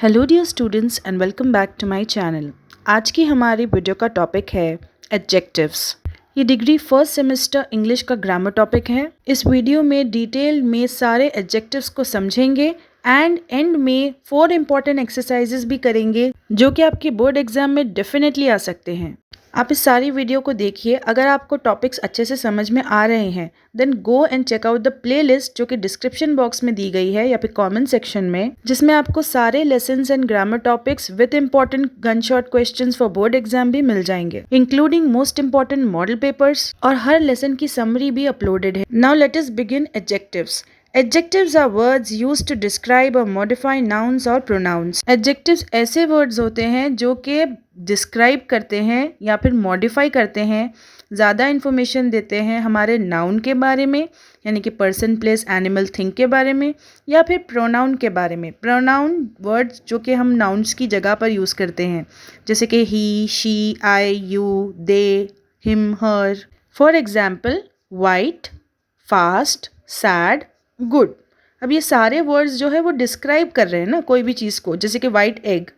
Hello dear students and welcome back to my channel. आज की हमारी वीडियो का टॉपिक है एडजेक्टिव्स। ये डिग्री फर्स्ट सेमेस्टर इंग्लिश का ग्रामर टॉपिक है। इस वीडियो में डिटेल में सारे एडजेक्टिव्स को समझेंगे एंड एंड में 4 इंपॉर्टेंट एक्सरसाइजेस भी करेंगे जो कि आपके बोर्ड एग्जाम में डेफिनेटली आ सकते हैं। आप इस सारी वीडियो को देखिए। अगर आपको टॉपिक्स अच्छे से समझ में आ रहे हैं then go and check out the playlist जो कि डिस्क्रिप्शन बॉक्स में दी गई है या फिर कमेंट सेक्शन में, जिसमें आपको सारे lessons and grammar topics with important gun shot questions for board exam भी मिल जाएंगे, including most important model papers, और हर लेसन की समरी भी अपलोडेड है। Now let us begin adjectives. Adjectives are words used to describe or modify nouns or pronouns. Adjectives ऐसे words होते हैं जो कि describe करते हैं या फिर modify करते हैं, ज़्यादा information देते हैं हमारे noun के बारे में, यानी कि person, place, animal, thing के बारे में, या फिर pronoun के बारे में। pronoun words जो कि हम nouns की जगह पर यूज़ करते हैं, जैसे कि he, she, I, you, they, him, her. For example, white, fast, sad, good. अब ये सारे वर्ड्स जो है वो डिस्क्राइब कर रहे हैं ना कोई भी चीज़ को, जैसे कि white egg,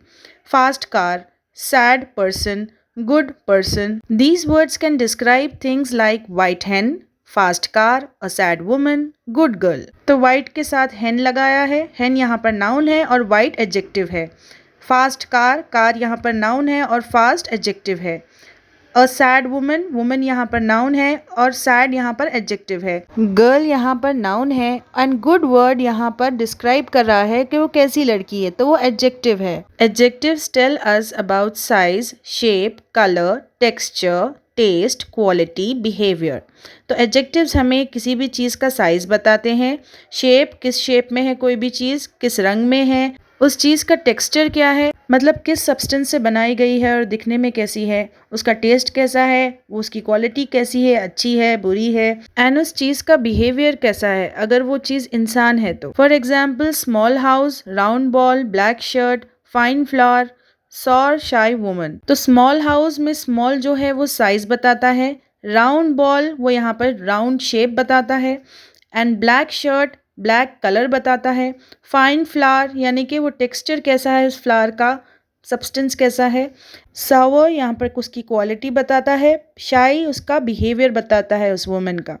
fast car, sad person, good person. These words can describe things like white hen, fast car, a sad woman, good girl. तो वाइट के साथ हैन लगाया है, हैन यहाँ पर नाउन है और वाइट एडजेक्टिव है। फास्ट कार, कार यहाँ पर नाउन है और फास्ट एडजेक्टिव है। अ सैड वुमन, वुमन यहाँ पर नाउन है और सैड यहाँ पर एडजेक्टिव है। गर्ल यहाँ पर नाउन है एंड गुड वर्ड यहाँ पर डिस्क्राइब कर रहा है कि वो कैसी लड़की है, तो वो एडजेक्टिव है। Adjectives tell us about size, shape, colour, texture, taste, quality, behaviour. तो एडजेक्टिव्स हमें किसी भी चीज़ का साइज बताते हैं, शेप, किस शेप में है कोई भी चीज़, किस रंग में है, उस चीज़ का टेक्सचर क्या है, मतलब किस सब्सटेंस से बनाई गई है और दिखने में कैसी है, उसका टेस्ट कैसा है, वो उसकी क्वालिटी कैसी है, अच्छी है, बुरी है, एंड उस चीज़ का बिहेवियर कैसा है अगर वो चीज़ इंसान है तो। For example, small house, round ball, black shirt, fine flower, sour shy woman. तो स्मॉल हाउस में स्मॉल जो है वो साइज बताता है, राउंड बॉल वो यहाँ पर राउंड शेप बताता है, and black shirt black colour बताता है। फाइन फ्लावर यानी कि वो टेक्सचर कैसा है उस फ्लावर का, सब्सटेंस कैसा है। सावर यहाँ पर उसकी क्वालिटी बताता है। शाई उसका बिहेवियर बताता है उस वुमन का।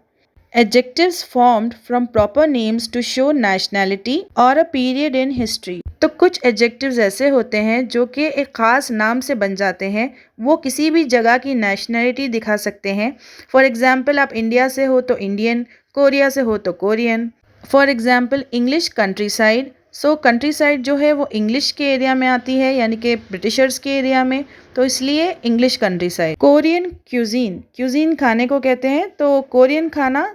Adjectives formed from proper names to show nationality और अ पीरियड इन हिस्ट्री। तो कुछ एडजेक्टिव्स ऐसे होते हैं जो कि एक ख़ास नाम से बन जाते हैं, वो किसी भी जगह की नेशनैलिटी दिखा सकते हैं। फॉर एग्जाम्पल, आप इंडिया से हो तो इंडियन, कोरिया से हो तो Korean. For example, English country side, so country side जो है वो इंग्लिश के एरिया में आती है, यानी कि ब्रिटिशर्स के एरिया में, तो इसलिए English country side. Korean cuisine, cuisine खाने को कहते हैं, तो कोरियन खाना,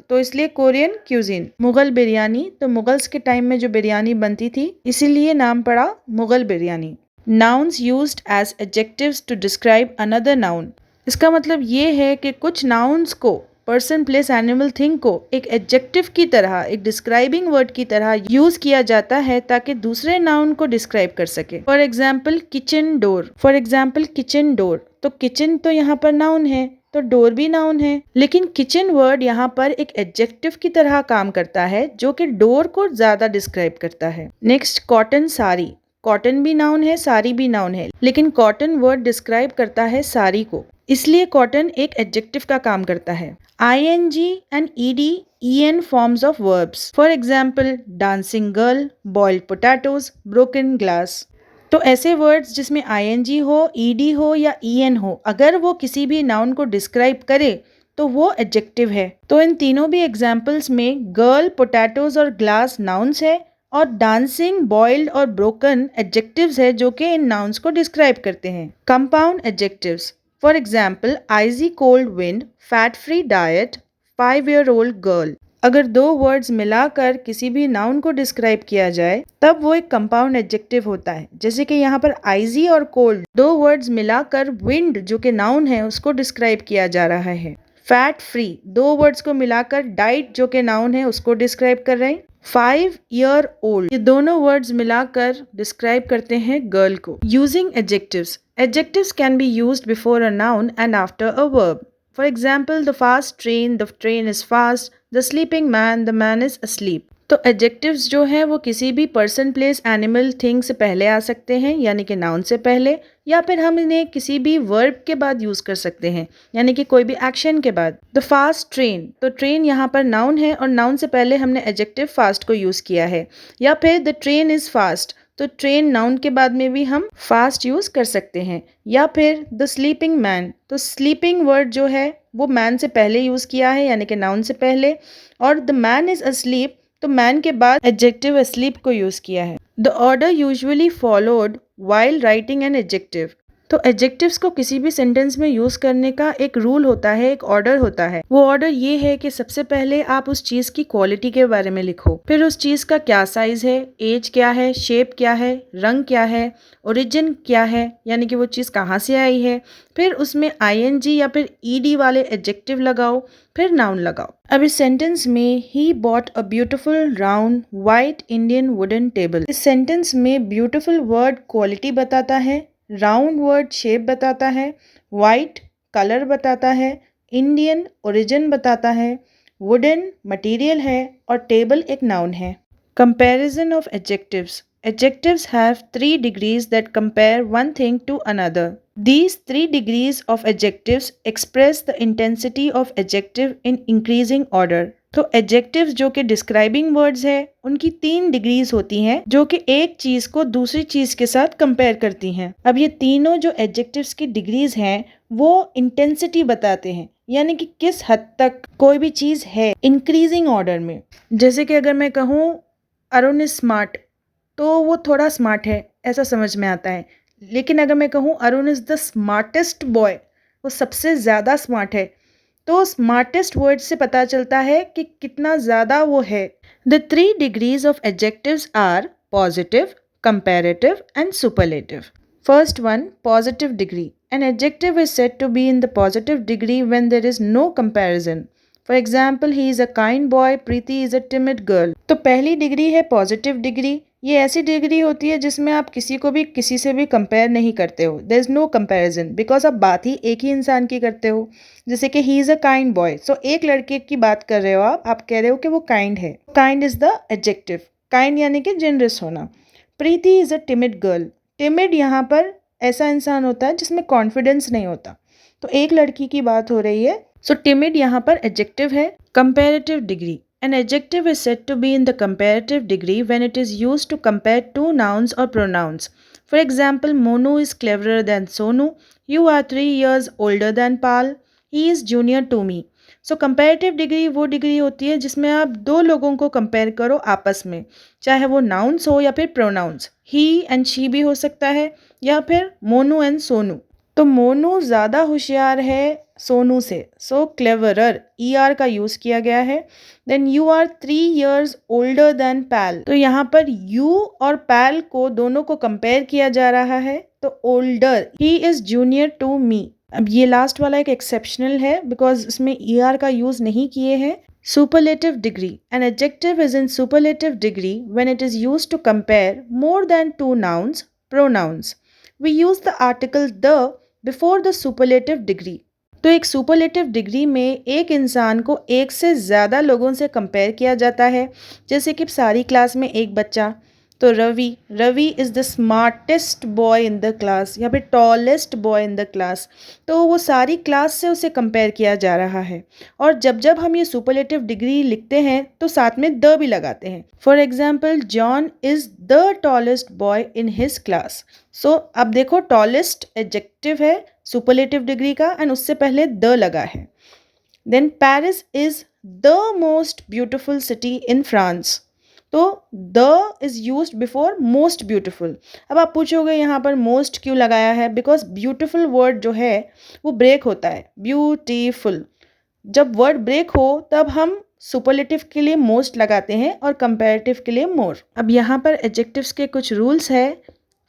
तो इसलिए कोरियन क्यूजीन। मुगल बिरयानी, तो मुगल्स के टाइम में जो बिरयानी बनती थी इसीलिए नाम पड़ा Mughal biryani. Nouns used as adjectives to describe another noun. इसका मतलब ये है कि कुछ नाउन्स को, पर्सन, प्लेस, एनिमल, थिंग को एक एडजेक्टिव की तरह, एक डिस्क्राइबिंग वर्ड की तरह यूज किया जाता है ताकि दूसरे नाउन को डिस्क्राइब कर सके। For example, kitchen door. For example, kitchen door, तो किचन तो यहाँ पर नाउन है तो डोर भी नाउन है, लेकिन किचन वर्ड यहाँ पर एक एडजेक्टिव की तरह काम करता है जो कि डोर को ज्यादा डिस्क्राइब करता है। Next, cotton sari. कॉटन भी नाउन है, साड़ी भी नाउन है, लेकिन कॉटन वर्ड डिस्क्राइब करता है साड़ी को, इसलिए कॉटन एक एडजेक्टिव का काम करता है। ing and ed, en forms of verbs. For example, dancing girl, boiled potatoes, broken glass. तो ऐसे वर्ड्स जिसमें ing हो, ed हो या en हो, अगर वो किसी भी नाउन को डिस्क्राइब करे तो वो एडजेक्टिव है। तो इन तीनों भी एग्जाम्पल्स में गर्ल, पोटैटोज और ग्लास नाउन्स है और डांसिंग, बॉइल्ड और ब्रोकन एडजेक्टिव्स है जो कि इन नाउन्स को डिस्क्राइब करते हैं। Compound adjectives, for example, IG cold wind, fat free diet, 5-year-old girl. अगर दो वर्ड्स मिलाकर किसी भी नाउन को डिस्क्राइब किया जाए तब वो एक कंपाउंड एडजेक्टिव होता है, जैसे कि यहाँ पर आइजी और कोल्ड, दो वर्ड्स मिलाकर विंड जो कि नाउन है उसको डिस्क्राइब किया जा रहा है। फैट फ्री, दो वर्ड्स को मिलाकर डाइट जो कि नाउन है उसको डिस्क्राइब कर रहे हैं। 5-year-old, ये दोनों वर्ड्स मिलाकर डिस्क्राइब करते हैं गर्ल को। Using adjectives, adjectives can be used before a noun and after a verb. For example, the fast train, the train is fast, the sleeping man, the man is asleep. तो adjectives जो हैं वो किसी भी person, place, animal, thing से पहले आ सकते हैं यानी कि नाउन से पहले, या फिर हम इन्हें किसी भी वर्ब के बाद यूज़ कर सकते हैं यानी कि कोई भी एक्शन के बाद। द फास्ट ट्रेन, तो ट्रेन यहाँ पर नाउन है और नाउन से पहले हमने एडजेक्टिव फास्ट को यूज़ किया है। या फिर द ट्रेन इज़ फास्ट, तो ट्रेन नाउन के बाद में भी हम फास्ट यूज़ कर सकते हैं। या फिर द स्लीपिंग मैन, तो स्लीपिंग वर्ड जो है वो मैन से पहले यूज़ किया है यानी कि नाउन से पहले, और द मैन इज़ अस्लीप, तो मैन के बाद एडजेक्टिव अस्लीप को यूज़ किया है। The order usually followed while writing an adjective, तो एडजेक्टिव्स को किसी भी सेंटेंस में यूज़ करने का एक रूल होता है, एक ऑर्डर होता है। वो ऑर्डर ये है कि सबसे पहले आप उस चीज़ की क्वालिटी के बारे में लिखो, फिर उस चीज़ का क्या साइज़ है, एज क्या है, शेप क्या है, रंग क्या है, ओरिजिन क्या है यानी कि वो चीज़ कहाँ से आई है, फिर उसमें आईएनजी या फिर ईडी वाले एडजेक्टिव लगाओ, फिर नाउन लगाओ। अब इस सेंटेंस में he bought a beautiful round white Indian wooden table, इस सेंटेंस में ब्यूटिफुल वर्ड क्वालिटी बताता है, राउंड वर्ड शेप बताता है, वाइट कलर बताता है, इंडियन ओरिजिन बताता है, वुडन मटेरियल है और टेबल एक नाउन है। Comparison of adjectives, adjectives have 3 degrees that compare one thing to another. These 3 degrees of adjectives express the intensity of adjective in increasing order. तो adjectives जो कि describing words है उनकी 3 degrees होती हैं जो कि एक चीज को दूसरी चीज के साथ कंपेयर करती हैं। अब ये तीनों जो adjectives की डिग्रीज हैं वो इंटेंसिटी बताते हैं यानी कि किस हद तक कोई भी चीज है इंक्रीजिंग ऑर्डर में। जैसे कि अगर मैं कहूँ अरुण इज स्मार्ट, तो वो थोड़ा स्मार्ट है ऐसा समझ में आता है, लेकिन अगर मैं कहूँ Arun is the smartest boy, वो सबसे ज़्यादा स्मार्ट है, तो स्मार्टेस्ट वर्ड से पता चलता है कि कितना ज़्यादा वो है। The 3 degrees of adjectives are positive, comparative and superlative. First one, positive degree. An adjective is said to be in the positive degree when there is no comparison. For example, he is a kind boy, Preeti is a timid girl. तो पहली degree है positive degree. ये ऐसी degree होती है जिसमें आप किसी को भी किसी से भी कंपेयर नहीं करते हो, there is no comparison, because आप बात ही एक ही इंसान की करते हो। जैसे कि he is a kind boy, so एक लड़के की बात कर रहे हो आप कह रहे हो कि वो काइंड है। Kind is the adjective, kind यानी कि जेनरस होना। Preeti is a timid girl, timid यहाँ पर ऐसा इंसान होता है जिसमें कॉन्फिडेंस नहीं होता, तो एक लड़की की बात हो रही है, सो टिमिड यहाँ पर एडजेक्टिव है। Comparative degree, an adjective is said to be in the comparative degree when it is used to compare two nouns or pronouns. For example, Monu is cleverer than Sonu. You are 3 years older than Pal. He is junior to me. So comparative degree वो degree होती है जिसमें आप दो लोगों को compare करो आपस में, चाहे वो नाउन्स हो या फिर प्रोनाउंस। ही एंड शी भी हो सकता है या फिर मोनू एंड सोनू। तो मोनू ज़्यादा होशियार है सोनू से, सो क्लेवरर ER का यूज़ किया गया है। Then you are 3 years older than Paul, तो यहाँ पर यू और पैल को दोनों को कंपेयर किया जा रहा है, तो older, he is junior to me. अब ये लास्ट वाला एक एक्सेप्शनल है बिकॉज इसमें ER का यूज़ नहीं किए हैं। Superlative degree, an adjective is in superlative degree when it is used to compare more than 2 nouns, pronouns. We use the article the before the superlative degree. तो एक superlative degree में एक इंसान को एक से ज़्यादा लोगों से कंपेयर किया जाता है। जैसे कि सारी क्लास में एक बच्चा, तो Ravi is the smartest boy in the class या फिर tallest boy in the class, तो वो सारी क्लास से उसे कंपेयर किया जा रहा है। और जब जब हम ये सुपरलेटिव डिग्री लिखते हैं तो साथ में द भी लगाते हैं। For example, John is the tallest boy in his class. So अब देखो, टॉलेस्ट एडजेक्टिव है सुपरलेटिव डिग्री का एंड उससे पहले द लगा है। Then Paris is the most beautiful city in France, तो the is used before most beautiful. अब आप पूछोगे यहाँ पर मोस्ट क्यों लगाया है, बिकॉज ब्यूटिफुल वर्ड जो है वो ब्रेक होता है, ब्यूटीफुल। जब वर्ड ब्रेक हो तब हम सुपरलेटिव के लिए मोस्ट लगाते हैं और कंपैरेटिव के लिए मोर। अब यहाँ पर एडजेक्टिव्स के कुछ रूल्स है।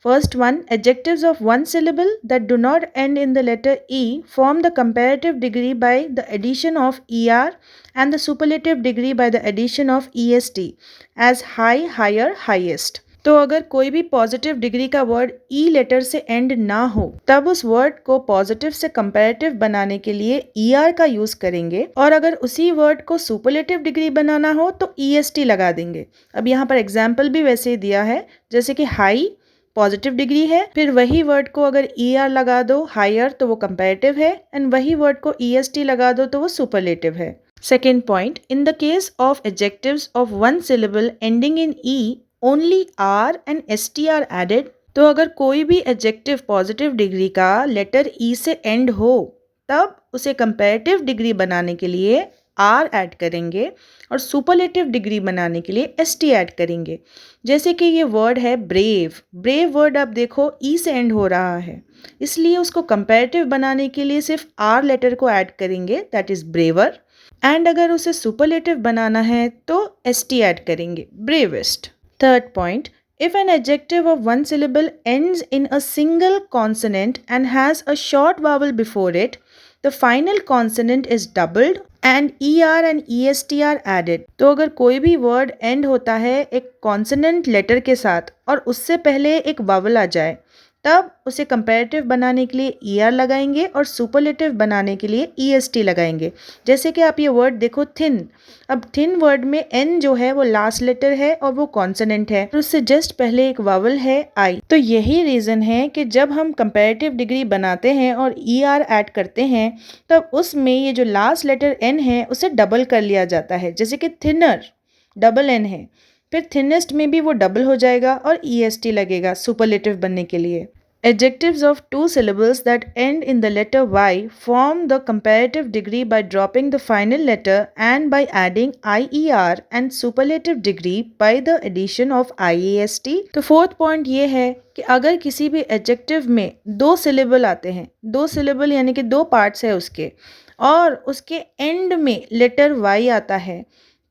First one, adjectives of one syllable that do not end in the letter E form the comparative degree by the addition of ER and the superlative degree by the addition of EST as high, higher, highest. तो अगर कोई भी positive degree का word ई letter से and ना हो तब उस वर्ड को पॉजिटिव से कंपैरेटिव बनाने के लिए ER का यूज करेंगे, और अगर उसी वर्ड को सुपरलेटिव डिग्री बनाना हो तो EST लगा देंगे। अब यहाँ पर एग्जाम्पल भी वैसे ही दिया है, जैसे कि हाई पॉजिटिव डिग्री है, फिर वही वर्ड को अगर ER लगा दो हायर तो वो कंपैरेटिव है, एंड वही वर्ड को EST लगा दो तो वो सुपरलेटिव है। Second point, in the case of adjectives of one syllable ending in E only R and ST are added। तो अगर कोई भी एडजेक्टिव पॉजिटिव डिग्री का लेटर E से एंड हो तब उसे कंपैरेटिव डिग्री बनाने के लिए R ऐड करेंगे और सुपरलेटिव डिग्री बनाने के लिए ST ऐड करेंगे। जैसे कि ये वर्ड है ब्रेव। ब्रेव वर्ड आप देखो E से एंड हो रहा है, इसलिए उसको कंपैरेटिव बनाने के लिए सिर्फ R लेटर को ऐड करेंगे, दैट इज ब्रेवर। एंड अगर उसे सुपरलेटिव बनाना है तो ST ऐड करेंगे, bravest. Third point, if an adjective of one syllable ends in a single consonant and has a short vowel before it, the final consonant is doubled and ER and EST are added। तो अगर कोई भी word and होता है एक consonant letter के साथ और उससे पहले एक वावल आ जाए तब उसे कंपैरेटिव बनाने के लिए ER लगाएंगे और सुपरलेटिव बनाने के लिए EST लगाएंगे। जैसे कि आप ये वर्ड देखो थिन। अब थिन वर्ड में N जो है वो लास्ट लेटर है और वो कॉन्सोनेंट है और उससे जस्ट पहले एक वावल है I। तो यही रीज़न है कि जब हम कंपैरेटिव डिग्री बनाते हैं और ER ऐड करते हैं तब उसमें ये जो लास्ट लेटर N है उसे डबल कर लिया जाता है। जैसे कि थिनर डबल N है, फिर थिनेस्ट में भी वो डबल हो जाएगा और EST लगेगा सुपरलेटिव बनने के लिए। Adjectives of two syllables that end in the letter Y form the comparative degree by dropping the final letter and by adding IER and superlative degree by the addition of IEST। तो fourth point ये है कि अगर किसी भी adjective में दो syllable आते हैं, दो सिलेबल यानी कि दो पार्ट्स है उसके, और उसके एंड में लेटर Y आता है,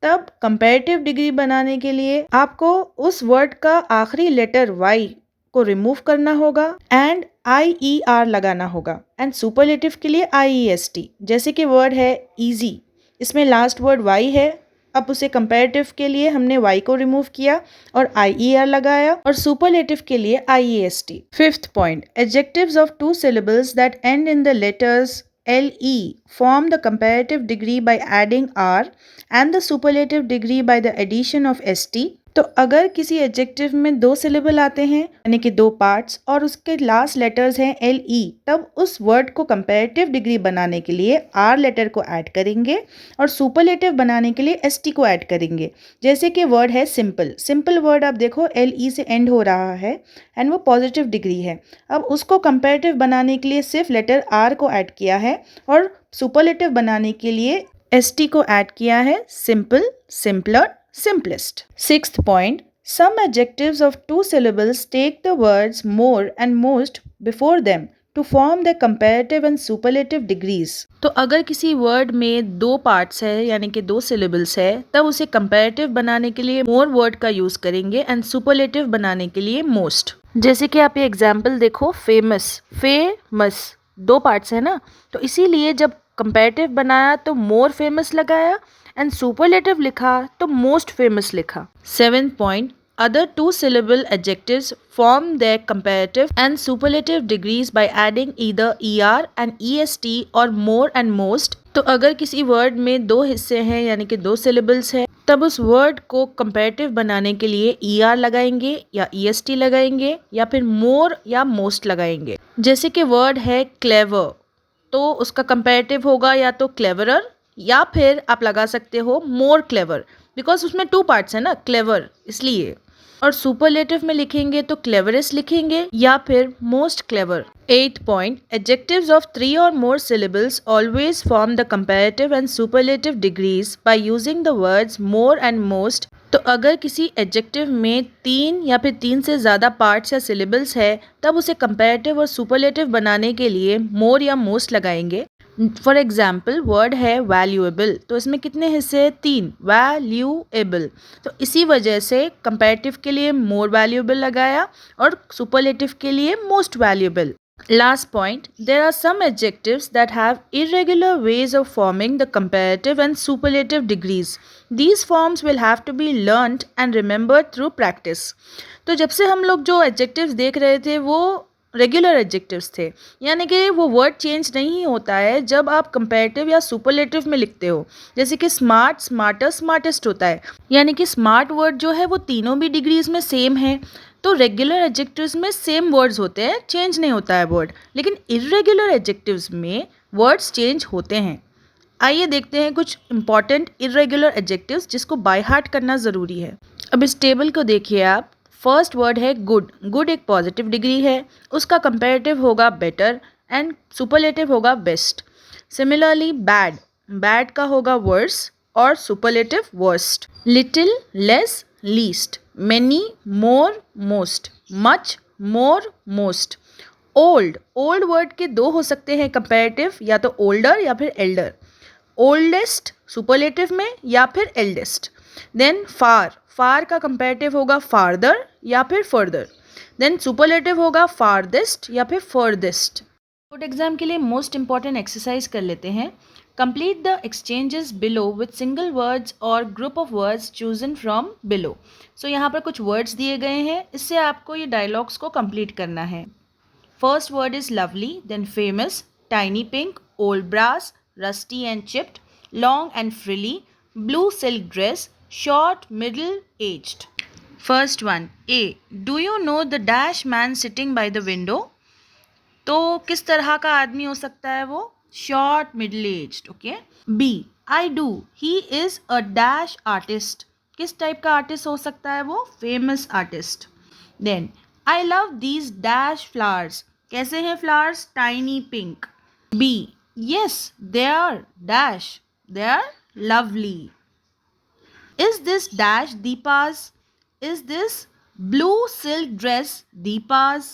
तब कंपैरेटिव डिग्री बनाने के लिए आपको उस वर्ड का आखिरी लेटर Y को रिमूव करना होगा एंड IER लगाना होगा, एंड सुपरलेटिव के लिए IEST। जैसे कि वर्ड है इजी, इसमें लास्ट वर्ड Y है, अब उसे कंपैरेटिव के लिए हमने Y को रिमूव किया और IER लगाया, और सुपरलेटिव के लिए IEST। Fifth point, adjectives of two syllables that end in the letters LE form the comparative degree by adding R and the superlative degree by the addition of ST। तो अगर किसी adjective में दो syllable आते हैं यानी कि दो पार्ट्स और उसके लास्ट लेटर्स हैं LE, तब उस वर्ड को कंपैरेटिव डिग्री बनाने के लिए R लेटर को ऐड करेंगे और सुपरलेटिव बनाने के लिए ST को ऐड करेंगे। जैसे कि वर्ड है सिंपल। सिंपल वर्ड आप देखो LE से एंड हो रहा है एंड वो पॉजिटिव डिग्री है। अब उसको कंपैरेटिव बनाने के लिए सिर्फ लेटर R को ऐड किया है और सुपरलेटिव बनाने के लिए ST को ऐड किया है, simple, simpler, simplest। Sixth point, some adjectives of two syllables take the words more and most before them to form the comparative and superlative degrees। तो अगर किसी वर्ड में दो पार्ट्स है यानी कि दो सिलेबल्स है तब उसे कंपैरेटिव बनाने के लिए मोर वर्ड का यूज करेंगे एंड सुपरलेटिव बनाने के लिए मोस्ट। जैसे कि आप ये एग्जाम्पल देखो, फेमस, फेमस दो पार्ट्स है ना, तो इसीलिए जब कंपैरेटिव बनाया तो मोर फेमस लगाया एंड सुपरलेटिव लिखा तो मोस्ट फेमस लिखा। Seventh point, other two syllable adjectives form their comparative and superlative degrees by adding either ER and EST or more and most। तो अगर किसी वर्ड में दो हिस्से हैं यानी कि दो syllables है तब उस वर्ड को comparative बनाने के लिए ER लगाएंगे या EST लगाएंगे या फिर more या most लगाएंगे। जैसे कि वर्ड है clever, तो उसका comparative होगा या तो cleverer या फिर आप लगा सकते हो मोर क्लेवर, बिकॉज उसमें टू पार्ट्स है ना, क्लेवर इसलिए। और सुपरलेटिव में लिखेंगे तो क्लेवरेस्ट लिखेंगे या फिर most clever. Eighth point, adjectives of three और more syllables always form the comparative and superlative degrees by using the words more and most. तो अगर किसी एडजेक्टिव में तीन या फिर तीन से ज़्यादा पार्ट्स या सिलेबल्स है तब उसे कंपैरेटिव और सुपरलेटिव बनाने के लिए मोर या मोस्ट लगाएंगे। फॉर एग्जाम्पल वर्ड है वैल्यूएबल, तो इसमें कितने हिस्से हैं? तीन, वैल्यूएबल। तो इसी वजह से कंपैरेटिव के लिए मोर वैल्यूएबल लगाया और सुपरलेटिव के लिए most valuable. Last point, there are some adjectives that have irregular ways of forming the comparative and superlative degrees. These forms will have to be learnt and remembered through practice. तो जब से हम लोग जो adjectives देख रहे थे वो रेगुलर एडजेक्टिव्स थे, यानी कि वो वर्ड चेंज नहीं होता है जब आप कंपैरेटिव या सुपरलेटिव में लिखते हो। जैसे कि स्मार्ट, स्मार्टर, स्मार्टेस्ट होता है, यानी कि स्मार्ट वर्ड जो है वो तीनों भी डिग्रीज में सेम है। तो रेगुलर एडजेक्टिव्स में सेम वर्ड्स होते हैं, चेंज नहीं होता है वर्ड, लेकिन इर्रेगुलर एडजेक्टिव्स में वर्ड्स चेंज होते हैं। आइए देखते हैं कुछ इंपॉर्टेंट इर्रेगुलर एडजेक्टिव्स जिसको बाय हार्ट करना ज़रूरी है। अब इस टेबल को देखिए आप। फर्स्ट वर्ड है गुड। गुड एक पॉजिटिव डिग्री है, उसका कंपैरेटिव होगा बेटर एंड सुपरलेटिव होगा बेस्ट। सिमिलरली बैड, बैड का होगा वर्स और superlative worst. Little, less, least. Many, मोर, मोस्ट। मच, मोर, मोस्ट। ओल्ड, ओल्ड वर्ड के दो हो सकते हैं कंपैरेटिव, या तो ओल्डर या फिर एल्डर। ओल्डेस्ट सुपरलेटिव में या फिर एल्डेस्ट। देन फार, फार का कंपैरेटिव होगा फार्दर या फिर फर्दर। देन सुपरलेटिव होगा फारदेस्ट या फिर फर्देस्ट। बोर्ड एग्जाम के लिए मोस्ट इंपॉर्टेंट एक्सरसाइज कर लेते हैं। Complete the exchanges below with single words और group of words chosen from below. So यहाँ पर कुछ वर्ड्स दिए गए हैं, इससे आपको ये डायलॉग्स को कंप्लीट करना है। First word is lovely, then famous, tiny pink, old brass, rusty and chipped, long and frilly, blue silk dress, short, middle-aged. First one, A. Do you know the dash man sitting by the window? तो किस तरह का आदमी हो सकता है वो? Short, middle-aged, okay? B. I do. He is a dash artist. किस टाइप का आर्टिस्ट हो सकता है वो? Famous artist. Then, I love these dash flowers. कैसे हैं flowers? Tiny pink. B. Yes, they are dash. They are lovely. Is this dash Deepa's? Is this blue silk dress Deepa's?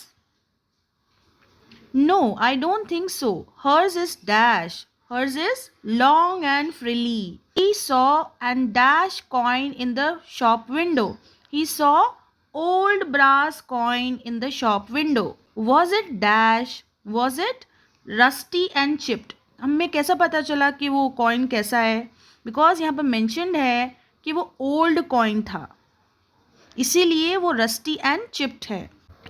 No, I don't think so. Hers is dash. Hers is long and frilly. He saw and dash coin in the shop window. He saw old brass coin in the shop window. Was it dash? Was it rusty and chipped? हमें कैसा पता चला कि वो coin कैसा है? Because यहाँ पर मेंशन्ड है कि वो ओल्ड कॉइन था, इसीलिए वो रस्टी एंड चिप्ड है।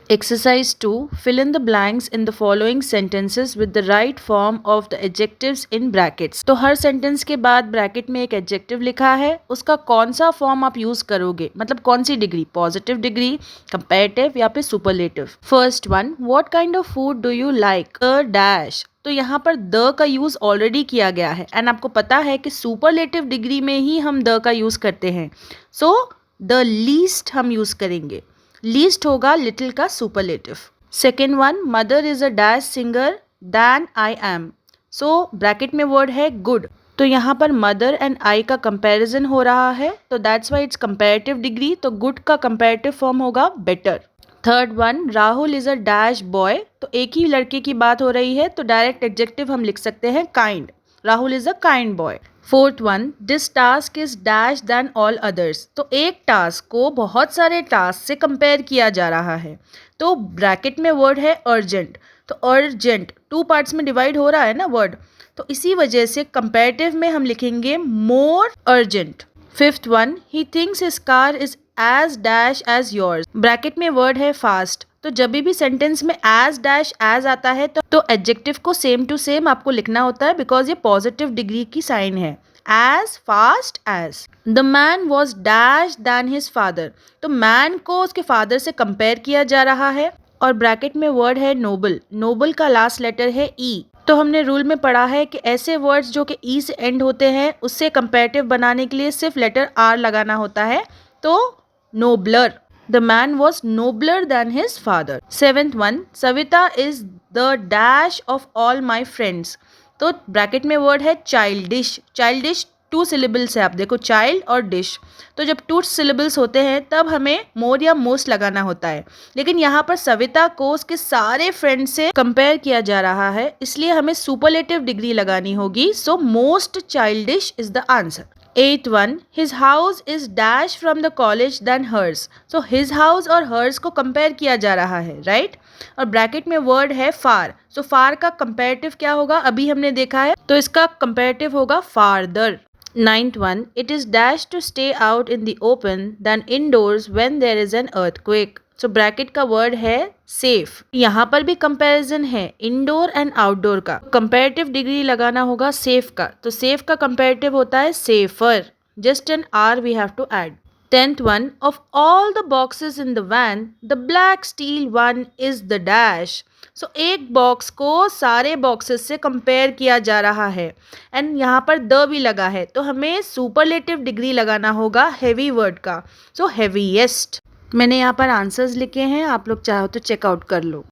Exercise 2. Fill in the blanks in the following sentences with the right form of the adjectives in brackets. तो हर सेंटेंस के बाद ब्रैकेट में एक एडजेक्टिव लिखा है, उसका कौन सा फॉर्म आप यूज करोगे, मतलब कौन सी डिग्री, पॉजिटिव डिग्री, कंपैरेटिव या फिर superlative. First one, what kind of food do you like a dash. तो यहाँ पर द का यूज ऑलरेडी किया गया है एंड आपको पता है कि सुपरलेटिव डिग्री में ही हम द का यूज करते हैं। सो द लीस्ट हम यूज करेंगे, लीस्ट होगा लिटिल का superlative. Second one, mother is a dash singer than I am. So bracket में वर्ड है गुड, तो यहाँ पर मदर एंड आई का कंपैरिजन हो रहा है, तो that's why it's comparative degree, तो गुड का कंपैरेटिव फॉर्म होगा better. Third one, Rahul is a dash boy, तो एक ही लड़के की बात हो रही है, तो डायरेक्ट एडजेक्टिव हम लिख सकते हैं kind, Rahul is a kind boy. Fourth one, this task is dash than all others, तो एक टास्क को बहुत सारे टास्क से कंपेयर किया जा रहा है, तो ब्रैकेट में वर्ड है अर्जेंट, तो अर्जेंट टू पार्ट्स में डिवाइड हो रहा है ना वर्ड, तो इसी वजह से कंपैरेटिव में हम लिखेंगे more urgent. Fifth one, he thinks his car is as dash as yours, bracket में वर्ड है फास्ट, तो जब भी सेंटेंस में एज डैश एज आता है तो एडजेक्टिव को सेम टू सेम आपको लिखना होता है, बिकॉज ये पॉजिटिव डिग्री की साइन है। As fast as. The man was dash than his father, तो मैन को उसके फादर से कंपेयर किया जा रहा है, और ब्रैकेट में वर्ड है नोबल, नोबल का लास्ट लेटर है ई, तो हमने रूल में पढ़ा है कि ऐसे वर्ड्स जो कि ई से एंड होते हैं उससे कंपैरेटिव बनाने के लिए सिर्फ लेटर आर लगाना होता है, तो नोबलर, the man was nobler than his father. Seventh one, Savita is the dash of all my friends, तो ब्रैकेट में वर्ड है चाइल्डिश, चाइल्डिश टू सिलेबल्स है, आप देखो चाइल्ड और डिश, तो जब टू सिलेबल्स होते हैं तब हमें मोर या मोस्ट लगाना होता है, लेकिन यहाँ पर सविता को उसके सारे फ्रेंड से कंपेयर किया जा रहा है, इसलिए हमें सुपरलेटिव डिग्री लगानी होगी, so most childish is the answer. Eighth one, his house is dash from the college than hers. So his house और हर्स को कंपेयर किया जा रहा है, राइट और ब्रैकेट में वर्ड है फार। सो फार का कंपेरेटिव क्या होगा, अभी हमने देखा है, तो इसका कंपेरेटिव होगा farther. Ninth one, it is dash to stay out in the open than indoors when there is an earthquake. So bracket का वर्ड है सेफ। यहाँ पर भी कंपैरिजन है इंडोर एंड आउटडोर का, कंपैरेटिव डिग्री लगाना होगा सेफ का, तो सेफ का कंपैरेटिव होता है safer, just an R we have to add. Tenth one, of all the boxes in the van the black steel one is the dash. So एक box को सारे बॉक्सेस से कंपेयर किया जा रहा है एंड यहाँ पर द भी लगा है, तो हमें सुपरलेटिव डिग्री लगाना होगा हेवी वर्ड का, सो हेवीएस्ट। मैंने यहाँ पर आंसर्स लिखे हैं, आप लोग चाहो तो चेकआउट कर लो।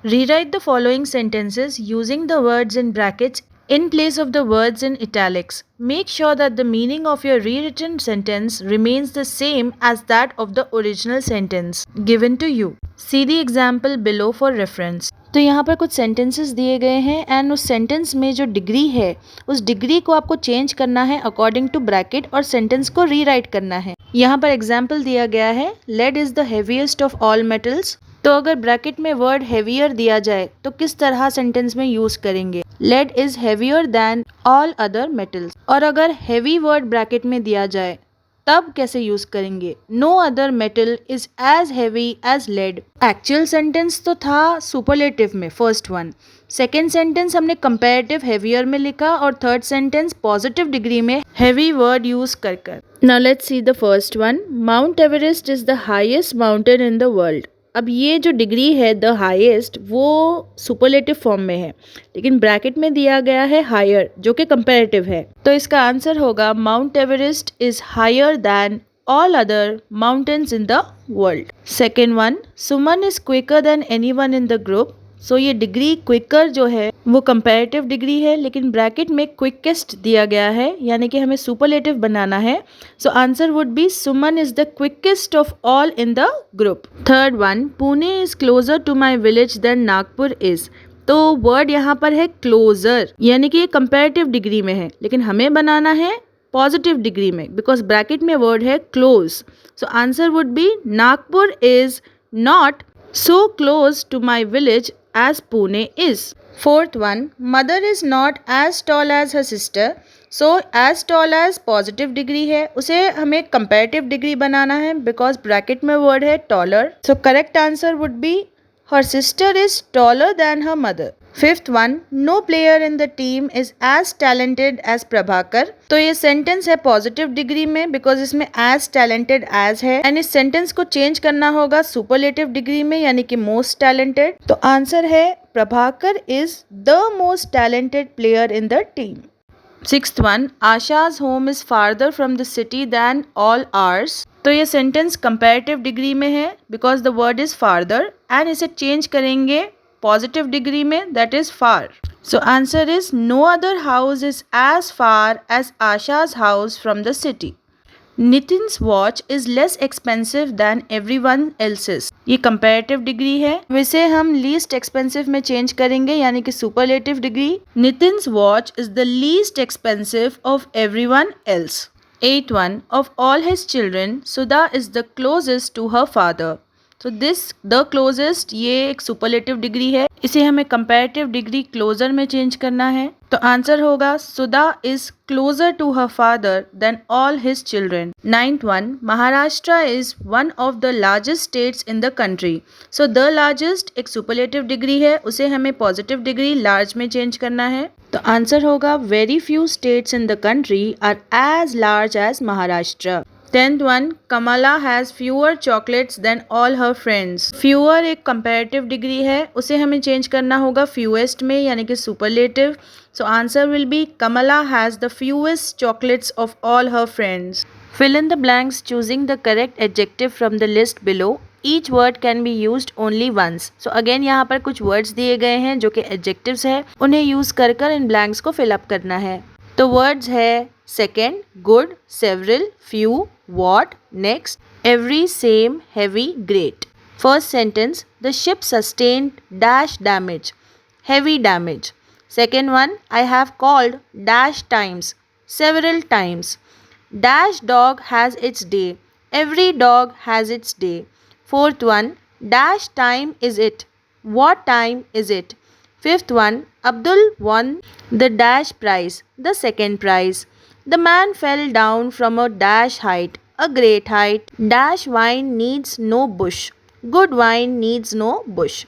Rewrite the following sentences using the words in brackets in place of the words in italics. Make sure that the meaning of your rewritten sentence remains the same as that of the original sentence given to you. See the example below for reference. तो यहाँ पर कुछ sentences दिए गए हैं and उस sentence में जो डिग्री है उस डिग्री को आपको चेंज करना है अकॉर्डिंग टू ब्रैकेट और सेंटेंस को रीराइट करना है। यहाँ पर एग्जाम्पल दिया गया है, lead is the heaviest of all metals. तो अगर ब्रैकेट में वर्ड हेवियर दिया जाए तो किस तरह सेंटेंस में यूज करेंगे, lead is heavier than all other metals. और अगर हेवी वर्ड ब्रैकेट में दिया जाए तब कैसे यूज करेंगे, no other metal is as heavy as lead. Actual sentence तो था सुपरलेटिव में फर्स्ट वन, सेकेंड सेंटेंस हमने कंपैरेटिव हेवियर में लिखा और थर्ड सेंटेंस पॉजिटिव डिग्री में हेवी वर्ड यूज कर कर। Now let's see the first one, Mount Everest is the highest mountain in the world. अब ये जो डिग्री है द हाईएस्ट वो सुपरलेटिव फॉर्म में है, लेकिन ब्रैकेट में दिया गया है हायर जो कि कंपैरेटिव है, तो इसका आंसर होगा Mount Everest is higher than all other mountains in the world. Second one, Suman is quicker than anyone in the group. So ये डिग्री क्विकर जो है वो कंपैरेटिव डिग्री है, लेकिन ब्रैकेट में क्विकेस्ट दिया गया है, यानी कि हमें सुपरलेटिव बनाना है। So answer would be Suman is the quickest of all in the group. Third one, Pune is closer to my village than Nagpur is. तो वर्ड यहाँ पर है क्लोजर, यानी कि ये कंपैरेटिव डिग्री में है, लेकिन हमें बनाना है पॉजिटिव डिग्री में बिकॉज ब्रैकेट में वर्ड है close. So answer would B Nagpur is not so close to my village as Pune is. Fourth one, mother is not as tall as her sister. So as tall as positive degree है, उसे हमें comparative degree बनाना है because bracket में word है taller. So correct answer would be her sister is taller than her mother. Fifth one, no player in the team is as talented as Prabhakar. तो ये sentence है positive degree में because इसमें as talented as है and इस sentence को change करना होगा सुपरलेटिव डिग्री में, यानी कि मोस्ट टैलेंटेड। तो आंसर है Prabhakar is the most talented player in the team. Sixth one, Asha's home is farther from the city than all ours. तो ये सेंटेंस कंपैरेटिव डिग्री में है because the word is farther and इसे change करेंगे positive degree में, that is far. So answer is no other house is as far as Asha's house from the city. Nitin's watch is less expensive than everyone else's. ये comparative degree है, वैसे हम least expensive में change करेंगे, यानी कि superlative degree. Nitin's watch is the least expensive of everyone else. Eight one, of all his children Sudha is the closest to her father. तो this the closest ये एक सुपरलेटिव डिग्री है, इसे हमें कंपैरेटिव डिग्री क्लोजर में चेंज करना है। तो आंसर होगा Sudha is closer to her father than all his children. Ninth one, Maharashtra is one of the largest states in the country. So the largest एक सुपरलेटिव डिग्री है, उसे हमें पॉजिटिव डिग्री लार्ज में चेंज करना है। तो आंसर होगा very few states in the country are as large as Maharashtra. Tenth one, Kamala has fewer chocolates than all her friends. Fewer एक कंपैरेटिव डिग्री है, उसे हमें चेंज करना होगा फ्यूएस्ट में, यानी कि superlative. So answer will be Kamala has the fewest chocolates of all her friends. Fill in the blanks choosing the correct adjective from the list below. Each word can be used only once. So again यहाँ पर कुछ words दिए गए हैं जो कि adjectives है, उन्हें यूज कर कर इन ब्लैंक्स को फिलअप करना है। तो वर्ड्स है second, good, several, few, what, next, every, same, heavy, great. First sentence, the ship sustained dash damage, heavy damage. Second one, I have called dash times, several times. Dash dog has its day. Every dog has its day. Fourth one, dash time is it? What time is it? Fifth one, Abdul won the dash prize, the second prize. The man fell down from a dash height, a great height. Dash wine needs no bush. Good wine needs no bush.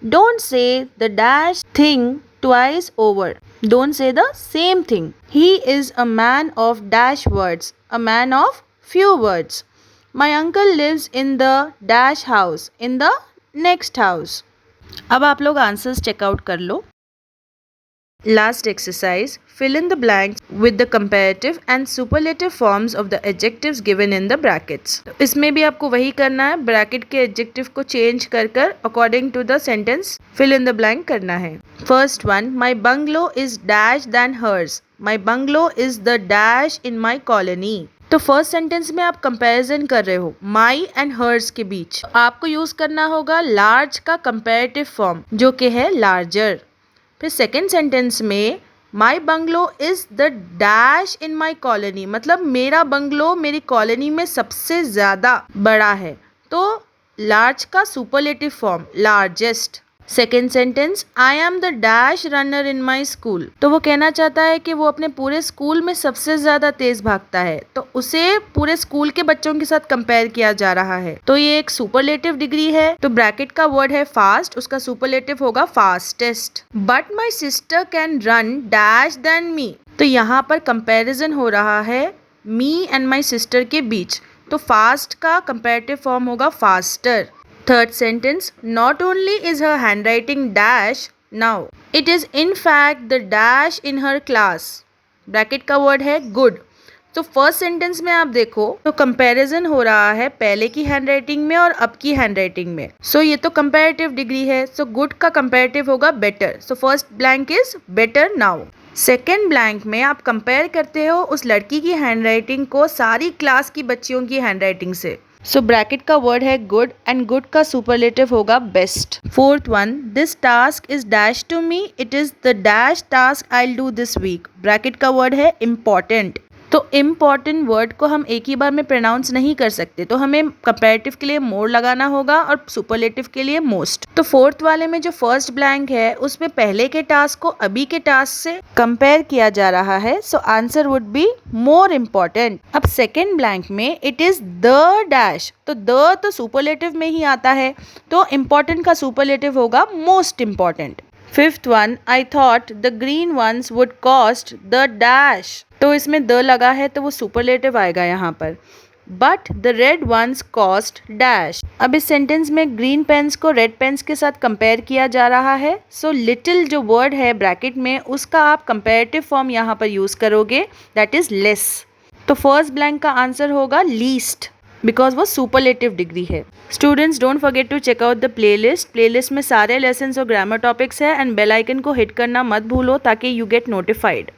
Don't say the dash thing twice over. Don't say the same thing. He is a man of dash words, a man of few words. My uncle lives in the dash house, in the next house. अब आप लोग answers checkout कर लो. Last exercise, fill in the blanks with the comparative and superlative forms of the adjectives given in the brackets. इसमें भी आपको वही करना है, ब्रैकेट के adjective को चेंज कर कर according to the sentence fill in the blank करना है. First one, my bungalow is dash than hers. My bungalow is the dash in my colony. तो फर्स्ट सेंटेंस में आप कंपैरिजन कर रहे हो माई एंड हर्स के बीच. आपको यूज करना होगा लार्ज का कंपैरेटिव फॉर्म जो कि है लार्जर. फिर सेकेंड सेंटेंस में my bungalow is the dash in my colony, मतलब मेरा बंगलो मेरी कॉलोनी में सबसे ज़्यादा बड़ा है. तो लार्ज का superlative form largest. Second sentence, I am the dash runner in my school. तो वो कहना चाहता है कि वो अपने पूरे स्कूल में सबसे ज्यादा तेज भागता है, तो उसे पूरे स्कूल के बच्चों के साथ कंपेयर किया जा रहा है. तो ये एक सुपरलेटिव डिग्री है. तो ब्रैकेट का वर्ड है फास्ट, उसका सुपरलेटिव होगा fastest. But my sister can run dash than me. तो यहाँ पर कंपेरिजन हो रहा है मी एंड माई सिस्टर के बीच. तो फास्ट का कंपेरेटिव फॉर्म होगा faster. Third sentence, not only is her handwriting dash now, it is in fact the dash in her class. Bracket का वर्ड है गुड. तो फर्स्ट सेंटेंस में आप देखो तो कंपैरिजन हो रहा है पहले की हैंडराइटिंग में और अब की हैंडराइटिंग में. सो ये तो कंपैरेटिव डिग्री है. सो गुड का कंपैरेटिव होगा better. So first blank is better now. Second blank में आप कंपेयर करते हो उस लड़की की हैंडराइटिंग को सारी क्लास की बच्चियों की हैंडराइटिंग से. सो ब्रैकेट का वर्ड है गुड एंड गुड का सुपरलेटिव होगा best. Fourth one, this task is dash to me. It is the dash task I will do this week. Bracket का वर्ड है इम्पॉर्टेंट. तो इम्पॉर्टेंट वर्ड को हम एक ही बार में प्रोनाउंस नहीं कर सकते, तो हमें कंपैरेटिव के लिए मोर लगाना होगा और सुपरलेटिव के लिए मोस्ट. तो फोर्थ वाले में जो फर्स्ट ब्लैंक है उसमें पहले के टास्क को अभी के टास्क से कंपेयर किया जा रहा है. So answer would be more important. अब सेकेंड ब्लैंक में इट इज द डैश. तो द तो सुपरलेटिव में ही आता है, तो इम्पॉर्टेंट का सुपरलेटिव होगा most important. Fifth one, I thought the green ones would cost the dash. तो इसमें द लगा है तो वो सुपरलेटिव आएगा यहाँ पर. But the red ones cost dash. अब इस सेंटेंस में ग्रीन पेन्स को रेड पेन्स के साथ कंपेयर किया जा रहा है. सो लिटिल जो वर्ड है ब्रैकेट में उसका आप कंपेरेटिव फॉर्म यहाँ पर यूज करोगे, दैट इज लेस. तो फर्स्ट ब्लैंक का आंसर होगा लीस्ट बिकॉज वो सुपरलेटिव डिग्री है. Students don't forget to check out the playlist. Playlist में सारे लेसन्स और ग्रामर टॉपिक्स है एंड बेल आइकन को हिट करना मत भूलो ताकि यू गेट नोटिफाइड.